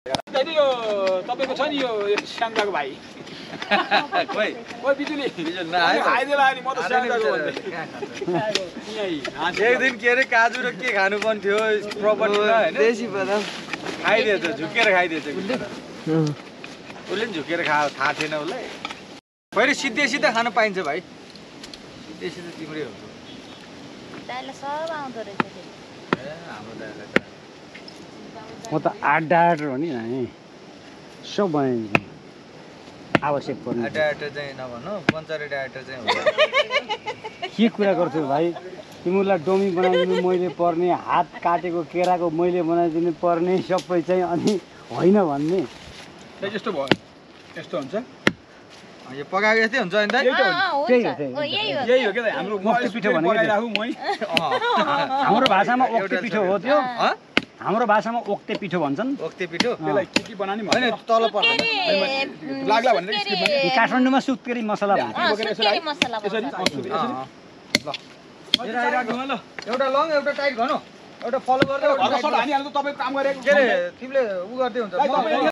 दाइले यो तपाईको छ नि यो श्यामदाको भाइ खोइ ओइ बिजुली नआयो खाइदेला नि म त श्यामदाको भन्दै एक दिन के रे काजु र के खानु पनि थियो प्रपर्टीमा हैन देशी बदाम खाइदिएछ झुकेर खाइदिएछ उसले नि झुकेर थाहा थिएन उसलाई फेरि सिधै सिधै खान पाइन्छ भाइ सिधै सिधै तिम्रै हो दाइले सब आउँदो रहेछ ए हाम्रो दाइलाई त म त आड्डा हो नि नानी सब बनाइदिन्छु आवश्यक पर्ने डाइरेक्टर चाहिँ नभन्नु पञ्चरे डाइरेक्टर चाहिँ हो के कुरा गर्छु भाइ तिमीलाई डोमी बनाइदिनु मैले पर्ने हात काटेको केराको मैले बनाइदिनु पर्ने सबै चाहिँ अनि होइन भन्ने यस्तो भयो यस्तो हुन्छ यो पकाएको यस्तै हुन्छ नि दाइ यही हो के हाम्रो ओक्टे पिठो भनेको राखु मै हाम्रो भाषामा ओक्टे पिठो हो त्यो हाम्रो भाषामा ओक्टे पिठो भन्छन् ओक्टे पिठो त्यसलाई के बनानी हैन तल पर्दैन लाग्ला भनेर स्क्रिप्टमा काठमाडौँमा सुत्केरी मसला भन्छ ल आइराख्नु ल एउटा लङ एउटा टाइट घनो एउटा फलो गर्दै हानिहाल्नु तपाईको काम गरेको के रे तिमीले उ गर्दै हुन्छ